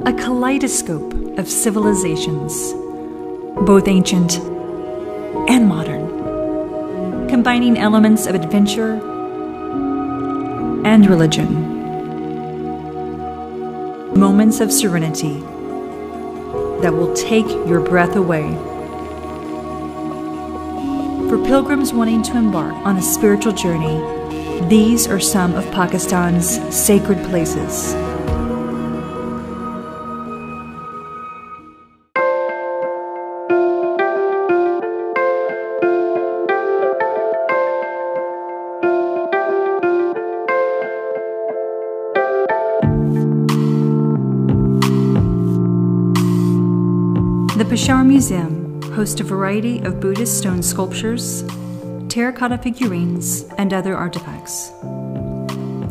a kaleidoscope of civilizations, both ancient and modern, combining elements of adventure and religion. Moments of serenity that will take your breath away. For pilgrims wanting to embark on a spiritual journey, these are some of Pakistan's sacred places. The Peshawar Museum hosts a variety of Buddhist stone sculptures, terracotta figurines, and other artifacts.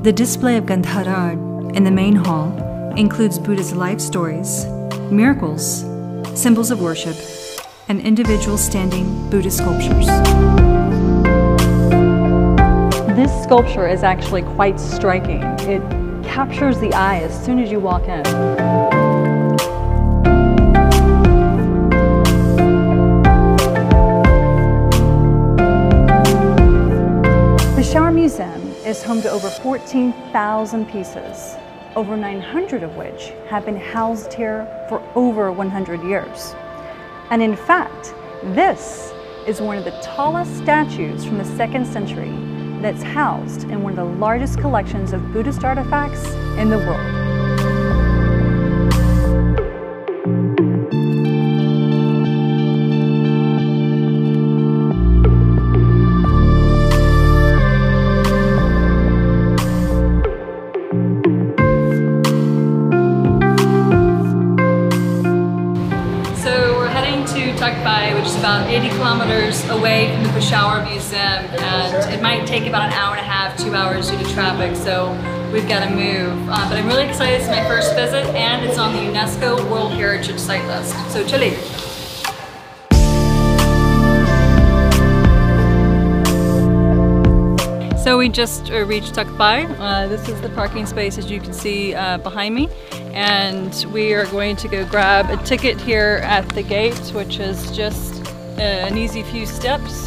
The display of Gandhara art in the main hall includes Buddha's life stories, miracles, symbols of worship, and individual standing Buddhist sculptures. This sculpture is actually quite striking. It captures the eye as soon as you walk in. The Peshawar Museum is home to over 14,000 pieces, over 900 of which have been housed here for over 100 years. And in fact, this is one of the tallest statues from the 2nd century that's housed in one of the largest collections of Buddhist artifacts in the world. Which is about 80 kilometers away from the Peshawar Museum, and it might take about an hour and a half, 2 hours due to traffic, so we've got to move. But I'm really excited. It's my first visit, and it's on the UNESCO World Heritage Site list. So chale! So we just reached Takbai. This is the parking space, as you can see behind me. And we are going to go grab a ticket here at the gate, which is just an easy few steps.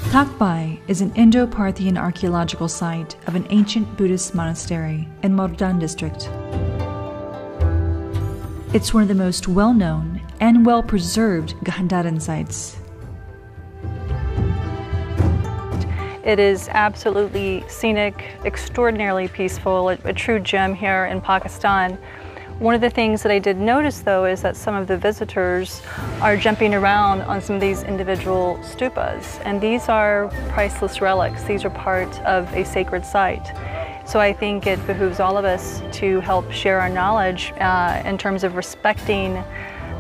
Takbai is an Indo-Parthian archaeological site of an ancient Buddhist monastery in Mordan district. It's one of the most well-known and well-preserved Gandharan sites. It is absolutely scenic, extraordinarily peaceful, a true gem here in Pakistan. One of the things that I did notice, though, is that some of the visitors are jumping around on some of these individual stupas, and these are priceless relics. These are part of a sacred site. So I think it behooves all of us to help share our knowledge in terms of respecting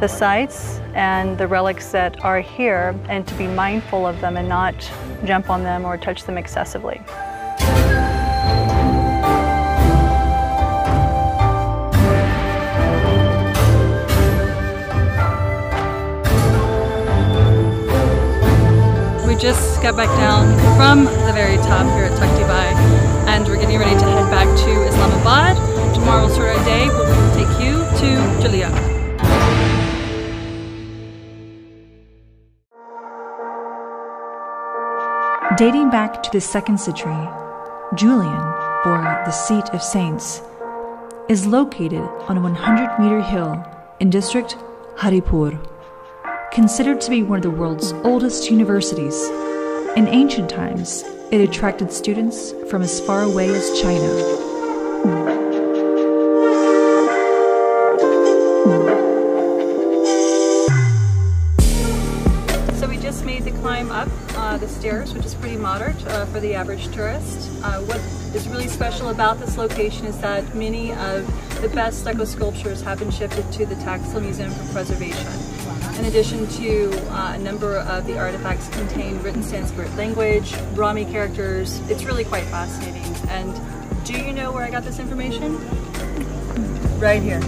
the sites and the relics that are here, and to be mindful of them and not jump on them or touch them excessively. We just got back down from the very top here at Takbai, and we're getting ready to head back to Islamabad. Tomorrow will start our day, but we will take you to Julia. Dating back to the 2nd century, Julian, or the Seat of Saints, is located on a 100-meter hill in district Haripur. Considered to be one of the world's oldest universities, in ancient times it attracted students from as far away as China. So we just made the climb up the stairs, which is pretty moderate for the average tourist. What is really special about this location is that many of the best stucco sculptures have been shifted to the Taxil Museum for preservation. In addition to a number of the artifacts contain written Sanskrit language, Brahmi characters. It's really quite fascinating. And do you know where I got this information? Right here.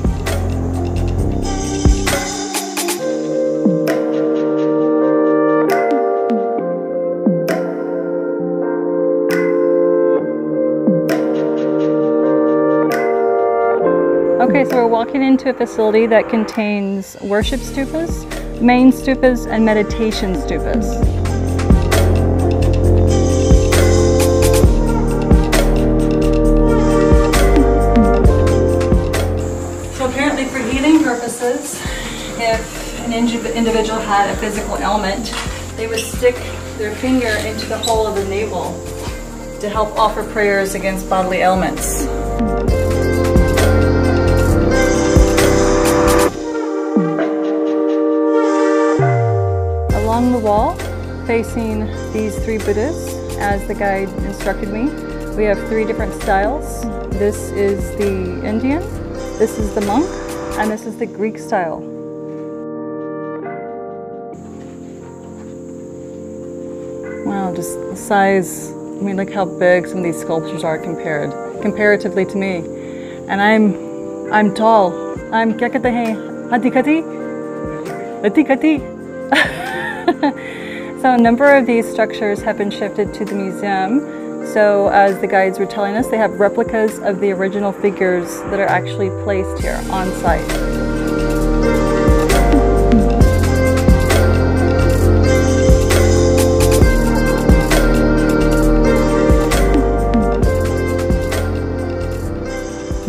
Okay, so we're walking into a facility that contains worship stupas, main stupas, and meditation stupas. So apparently for healing purposes, if an individual had a physical ailment, they would stick their finger into the hole of the navel to help offer prayers against bodily ailments. Along the wall, facing these three Buddhas, as the guide instructed me, we have three different styles. This is the Indian, this is the monk, and this is the Greek style. Wow, just the size. I mean, look how big some of these sculptures are comparatively to me. And I'm tall. I'm kya kehte hain? Hati kati. So a number of these structures have been shifted to the museum. So as the guides were telling us, they have replicas of the original figures that are actually placed here on site.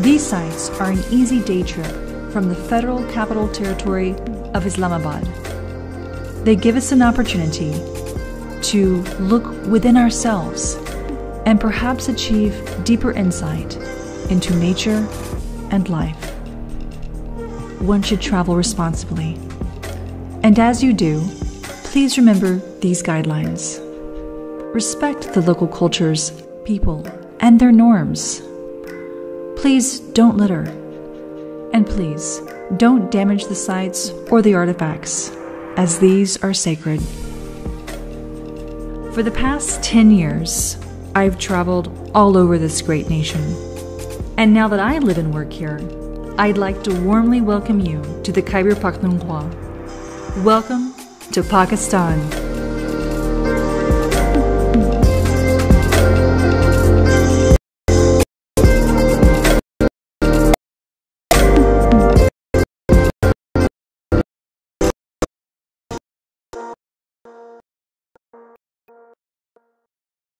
These sites are an easy day trip from the Federal Capital Territory of Islamabad. They give us an opportunity to look within ourselves and perhaps achieve deeper insight into nature and life. One should travel responsibly. And as you do, please remember these guidelines. Respect the local cultures, people, and their norms. Please don't litter. And please don't damage the sites or the artifacts, as these are sacred. For the past 10 years, I've traveled all over this great nation. And now that I live and work here, I'd like to warmly welcome you to the Khyber Pakhtunkhwa. Welcome to Pakistan.